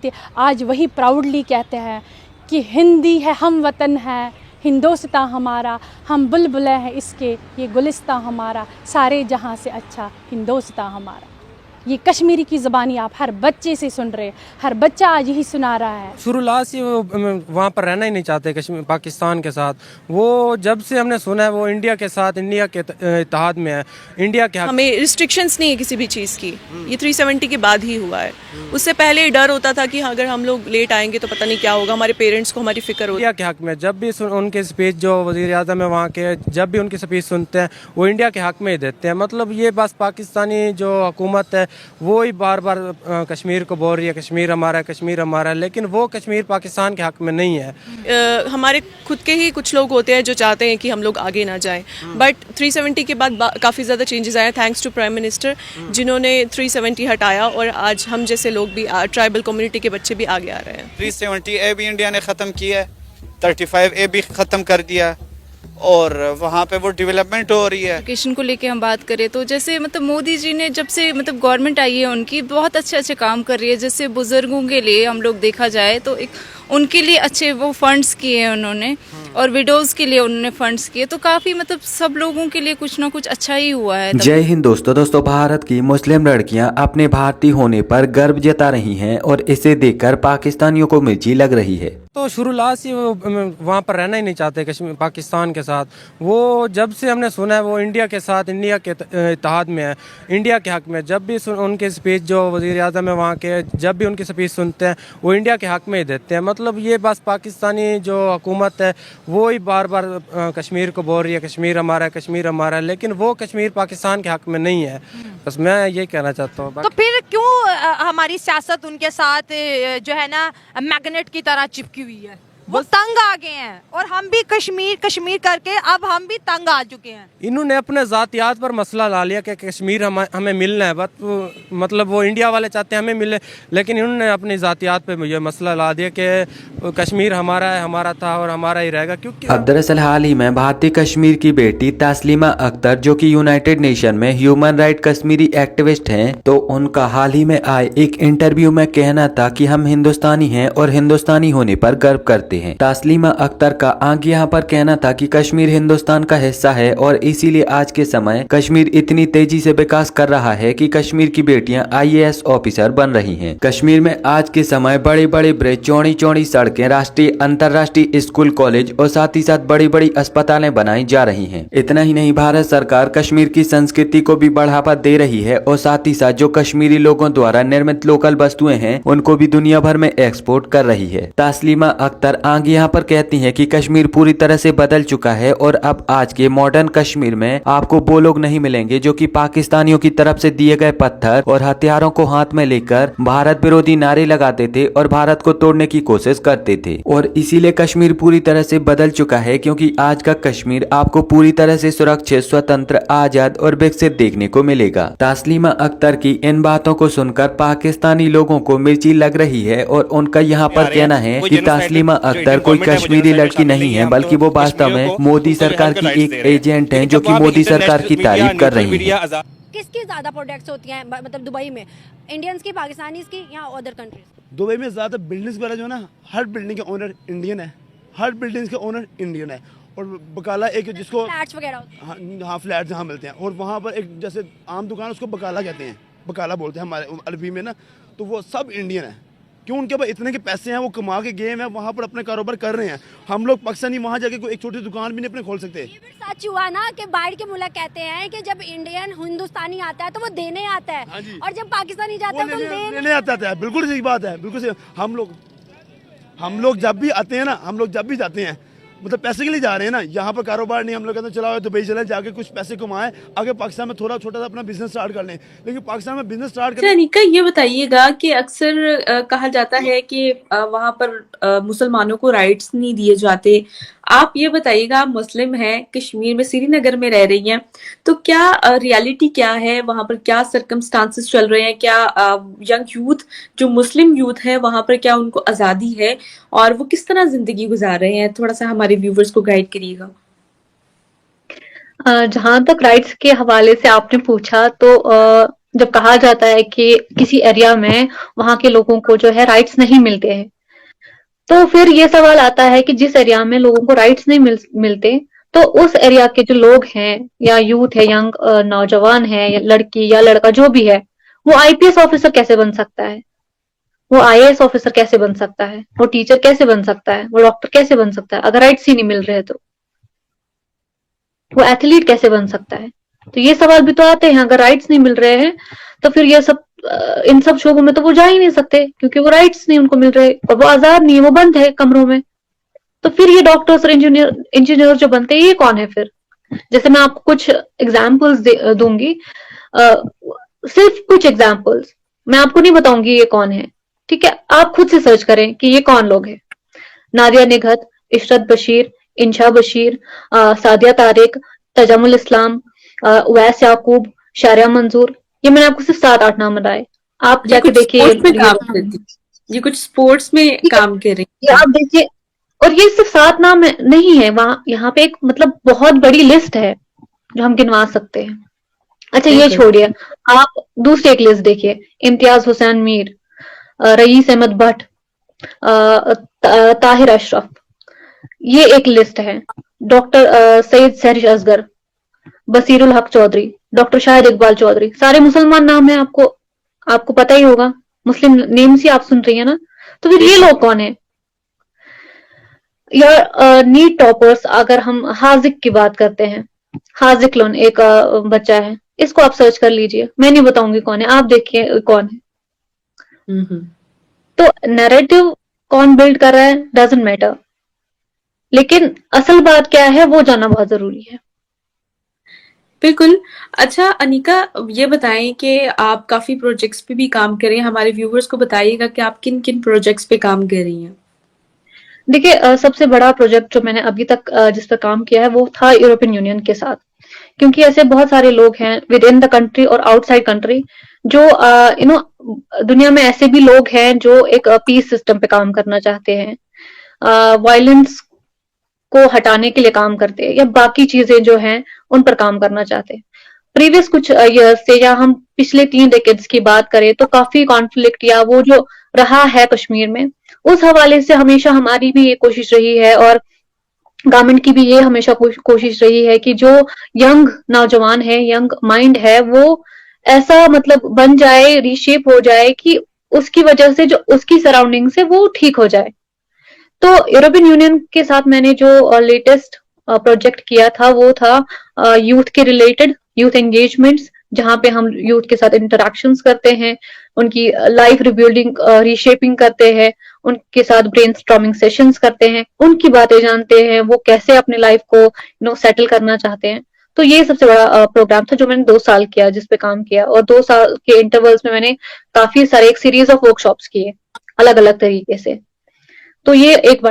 थे, आज वही प्राउडली कहते हैं कि हिंदी है हम वतन है, हिंदोस्तां हमारा, हम बुलबुलें हैं इसके, ये गुलिस्तां हमारा, सारे जहां से अच्छा हिंदोस्तां हमारा। ये कश्मीरी की ज़बानी आप हर बच्चे से सुन रहे, हर बच्चा आज यही सुना रहा है। शुरुआत से वो वहाँ पर रहना ही नहीं चाहते कश्मीर पाकिस्तान के साथ। वो जब से हमने सुना है वो इंडिया के साथ, इंडिया के इत्तेहाद में है, इंडिया के हमें रिस्ट्रिक्शंस नहीं है किसी भी चीज़ की। ये 370 के बाद ही हुआ है। उससे पहले डर होता था कि अगर हम लोग लेट आएंगे तो पता नहीं क्या होगा, हमारे पेरेंट्स को हमारी फिक्र होती है। इंडिया के हक में जब भी उनके स्पीच, जो वज़ीर आज़म है वहाँ के, जब भी उनकी स्पीच सुनते हैं वो इंडिया के हक में ही देते हैं। मतलब ये बस पाकिस्तानी जो हुकूमत है वो ही बार बार कश्मीर को बोल रही है कश्मीर हमारा है, कश्मीर हमारा है, लेकिन वो कश्मीर पाकिस्तान के हक में नहीं है। हमारे खुद के ही कुछ लोग होते हैं जो चाहते हैं कि हम लोग आगे ना जाएं, बट 370 के बाद काफ़ी ज़्यादा चेंजेस आए, थैंक्स टू प्राइम मिनिस्टर जिन्होंने 370 हटाया और आज हम जैसे लोग भी, ट्राइबल कम्युनिटी के बच्चे भी आगे आ रहे हैं। 370A भी इंडिया ने ख़त्म किया है, 35A भी ख़त्म कर दिया और वहाँ पे वो डेवलपमेंट हो रही है। एजुकेशन को लेके हम बात करें तो जैसे मतलब मोदी जी ने जब से मतलब गवर्नमेंट आई है उनकी बहुत अच्छे अच्छे काम कर रही है। जैसे बुजुर्गों के लिए हम लोग देखा जाए तो एक उनके लिए अच्छे वो फंड्स किए हैं उन्होंने, और विडोज के लिए उन्होंने फंड्स किए, तो काफी मतलब सब लोगों के लिए कुछ ना कुछ अच्छा ही हुआ है। जय हिंद दोस्तों भारत की मुस्लिम लड़कियां अपने भारतीय होने पर गर्व जता रही हैं और इसे देखकर पाकिस्तानियों को मिर्ची लग रही है। तो शुरुआत से वो वहाँ पर रहना ही नहीं चाहते कश्मीर पाकिस्तान के साथ। वो जब से हमने सुना है वो इंडिया के साथ, इंडिया के इत्तेहाद में है, इंडिया के हक में। जब भी उनके स्पीच, जो वज़ीर आज़म है वहाँ के, जब भी उनकी स्पीच सुनते हैं वो इंडिया के हक में ही देते हैं। मतलब ये बस पाकिस्तानी जो हुकूमत है वो ही बार बार कश्मीर को बोल रही है कश्मीर हमारा है, कश्मीर हमारा है, लेकिन वो कश्मीर पाकिस्तान के हक में नहीं है। बस मैं ये कहना चाहता हूँ। तो फिर क्यों हमारी सियासत उनके साथ जो है ना मैग्नेट की तरह चिपकी हुई है? वो तंग आ गए हैं और हम भी कश्मीर कश्मीर करके अब हम भी तंग आ चुके हैं। इन्होंने अपने ज़ातियात पर मसला ला लिया कि कश्मीर हमें मिलना है, बस मतलब वो इंडिया वाले चाहते हैं हमें मिले, लेकिन इन्होंने अपनी ज़ातियात पे ये मसला ला दिया कि कश्मीर हमारा है, हमारा था और हमारा ही रहेगा। क्योंकि अब दरअसल हाल ही में भारतीय कश्मीर की बेटी तस्लीमा अख्तर, जो कि यूनाइटेड नेशन में ह्यूमन राइट कश्मीरी एक्टिविस्ट हैं, तो उनका हाल ही में आए एक इंटरव्यू में कहना था कि हम हिंदुस्तानी हैं और हिंदुस्तानी होने पर गर्व करते हैं। तस्लीमा अख्तर का आगे यहाँ पर कहना था कि कश्मीर हिंदुस्तान का हिस्सा है और इसीलिए आज के समय कश्मीर इतनी तेजी से विकास कर रहा है कि कश्मीर की बेटियां IAS ऑफिसर बन रही हैं। कश्मीर में आज के समय बड़े बड़े ब्रिज, चौड़ी चौड़ी सड़कें, राष्ट्रीय अंतर्राष्ट्रीय स्कूल, कॉलेज और साथ ही साथ बड़ी बड़ी अस्पतालें बनाई जा रही हैं। इतना ही नहीं, भारत सरकार कश्मीर की संस्कृति को भी बढ़ावा दे रही है और साथ ही साथ जो कश्मीरी लोगों द्वारा निर्मित लोकल वस्तुएं हैं उनको भी दुनिया भर में एक्सपोर्ट कर रही है। तस्लीमा अख्तर आगे यहाँ पर कहती हैं कि कश्मीर पूरी तरह से बदल चुका है और अब आज के मॉडर्न कश्मीर में आपको वो लोग नहीं मिलेंगे जो कि पाकिस्तानियों की तरफ से दिए गए पत्थर और हथियारों को हाथ में लेकर भारत विरोधी नारे लगाते थे और भारत को तोड़ने की कोशिश करते थे। और इसीलिए कश्मीर पूरी तरह से बदल चुका है, क्योंकि आज का कश्मीर आपको पूरी तरह से सुरक्षित, स्वतंत्र, आजाद और विकसित देखने को मिलेगा। तस्लीमा अख्तर की इन बातों को सुनकर पाकिस्तानी लोगों को मिर्ची लग रही है और उनका यहाँ पर कहना है कि तस्लीमा अख्तर कोई कश्मीरी लड़की नहीं है, बल्कि वो वास्तव में मोदी सरकार की एक एजेंट है जो कि मोदी सरकार की तारीफ कर रही है। किसकी ज्यादा प्रोडक्ट्स होती हैं मतलब दुबई में, इंडियंस की, पाकिस्तानीज की या अदर कंट्रीज? दुबई में ज़्यादा बिल्डिंग्स वगैरह जो है ना, हर बिल्डिंग के ओनर इंडियन है, हर बिल्डिंग के ओनर इंडियन है। और बकाला एक जिसको फ्लैट्स वगैरह, हाँ फ्लैट जहाँ मिलते हैं, और वहाँ पर एक जैसे आम दुकान उसको बकाला कहते हैं, बकाला बोलते हैं हमारे अरबी में ना, तो वो सब इंडियन है। क्यों? उनके पास इतने के पैसे हैं, वो कमा के गेम है, वहाँ पर अपने कारोबार कर रहे हैं। हम लोग पाकिस्तानी वहाँ जाके कोई एक छोटी दुकान भी नहीं अपने खोल सकते। ये भी सच हुआ ना कि बाहर के मुल्क कहते हैं कि जब इंडियन हिंदुस्तानी आता है तो वो देने आता है, और जब पाकिस्तानी जाता है तो लेने आता है। बिल्कुल सही बात है, बिल्कुल सही। हम लोग जब भी आते हैं ना, हम लोग जब भी जाते हैं मतलब पैसे के लिए जा रहे हैं ना, यहाँ पर कारोबार नहीं, हम लोग कहते हैं चलाओ दुबई चले, जाके कुछ पैसे कमाएं, आगे पाकिस्तान में थोड़ा छोटा सा अपना बिजनेस स्टार्ट कर लें। लेकिन पाकिस्तान में बिजनेस स्टार्ट करने। अनिका, ये बताइएगा कि अक्सर कहा जाता है कि वहां पर मुसलमानों को राइट्स नहीं दिए जाते। आप ये बताइएगा, आप मुस्लिम हैं, कश्मीर में श्रीनगर में रह रही हैं, तो क्या रियलिटी क्या है वहां पर? क्या सर्कमस्टांसेस चल रहे हैं? क्या यंग यूथ, जो मुस्लिम यूथ है वहां पर, क्या उनको आजादी है और वो किस तरह जिंदगी गुजार रहे हैं? थोड़ा सा हमारे व्यूवर्स को गाइड करिएगा। जहां तक राइट्स के हवाले से आपने पूछा, तो जब कहा जाता है कि किसी एरिया में वहां के लोगों को जो है राइट्स नहीं मिलते हैं, तो फिर ये सवाल आता है कि जिस एरिया में लोगों को राइट्स नहीं मिलते, तो उस एरिया के जो लोग हैं या यूथ है, यंग नौजवान है या लड़की या लड़का जो भी है, वो आईपीएस ऑफिसर कैसे बन सकता है, वो आईएएस ऑफिसर कैसे बन सकता है, वो टीचर कैसे बन सकता है, वो डॉक्टर कैसे बन सकता है अगर राइट्स ही नहीं मिल रहे? तो वो एथलीट कैसे बन सकता है? तो ये सवाल भी तो आते हैं। अगर राइट्स नहीं मिल रहे हैं तो फिर ये सब इन सब शोबों में तो वो जा ही नहीं सकते, क्योंकि वो राइट्स नहीं उनको मिल रहे और वो आजाद नहीं है, वो बंद है कमरों में। तो फिर ये डॉक्टर्स और इंजीनियर जो बनते हैं, ये कौन है फिर? जैसे मैं आपको कुछ एग्जाम्पल्स दूंगी, सिर्फ कुछ एग्जाम्पल्स, मैं आपको नहीं बताऊंगी ये कौन है, ठीक है? आप खुद से सर्च करें कि ये कौन लोग हैं। नादिया निघत, इशरत बशीर, इंशा बशीर, सादिया तारिक, तजमुल इस्लाम, उवैस याकूब, शारिया मंजूर, ये मैंने आपको सिर्फ 7-8 नाम बताए। आप जाके देखिए, ये कुछ स्पोर्ट्स में काम कर रही है, आप देखिए। और ये सिर्फ 7 नाम नहीं है, वहां यहाँ पे एक मतलब बहुत बड़ी लिस्ट है जो हम गिनवा सकते हैं। अच्छा ये छोड़िए, आप दूसरी एक लिस्ट देखिए, इम्तियाज हुसैन मीर, रईस अहमद भट्ट, ताहिर अशरफ, ये एक लिस्ट है। डॉक्टर सईद सहरिश असगर, बसीरुल हक चौधरी, डॉक्टर शाहिद इकबाल चौधरी, सारे मुसलमान नाम है, आपको पता ही होगा, मुस्लिम नेम्स ही आप सुन रही है ना। तो फिर ये लोग कौन है? या नीट टॉपर्स, अगर हम हाजिक की बात करते हैं, हाजिक लोन एक बच्चा है, इसको आप सर्च कर लीजिए, मैं नहीं बताऊंगी कौन है, आप देखिए कौन है। तो नैरेटिव कौन बिल्ड कर रहा है डजंट मैटर, लेकिन असल बात क्या है वो जानना बहुत जरूरी है। बिल्कुल। अच्छा अनिका, ये बताएं कि आप काफी प्रोजेक्ट्स पे भी काम कर रही हैं, हमारे व्यूवर्स को बताइएगा कि आप किन किन प्रोजेक्ट्स पे काम कर रही हैं। देखिए, सबसे बड़ा प्रोजेक्ट जो मैंने अभी तक जिस पर काम किया है वो था यूरोपियन यूनियन के साथ, क्योंकि ऐसे बहुत सारे लोग हैं विद इन द कंट्री और आउटसाइड कंट्री जो दुनिया में ऐसे भी लोग हैं जो एक पीस सिस्टम पे काम करना चाहते हैं, वायलेंस को हटाने के लिए काम करते हैं, या बाकी चीजें जो हैं उन पर काम करना चाहते हैं। प्रीवियस कुछ ईयर्स से, या हम पिछले 3 डेकेड्स की बात करें, तो काफी कॉन्फ्लिक्ट या वो जो रहा है कश्मीर में, उस हवाले से हमेशा हमारी भी ये कोशिश रही है और गवर्नमेंट की भी ये हमेशा कोशिश रही है कि जो यंग नौजवान है, यंग माइंड है, वो ऐसा मतलब बन जाए, रीशेप हो जाए कि उसकी वजह से जो उसकी सराउंडिंग से वो ठीक हो जाए। तो यूरोपियन यूनियन के साथ मैंने जो लेटेस्ट प्रोजेक्ट किया था वो था यूथ के रिलेटेड, यूथ एंगेजमेंट्स, जहां पे हम यूथ के साथ इंटरेक्शंस करते हैं, उनकी लाइफ रिबिल्डिंग, रीशेपिंग करते हैं, उनके साथ ब्रेनस्टॉर्मिंग सेशंस करते हैं, उनकी बातें जानते हैं, वो कैसे अपने लाइफ को सेटल करना चाहते हैं। तो ये सबसे बड़ा प्रोग्राम था जो मैंने 2 साल किया, जिस पे काम किया, और 2 साल के इंटरवल्स में मैंने काफी सारे एक सीरीज ऑफ वर्कशॉप्स किए अलग अलग तरीके से। तो ये एक बार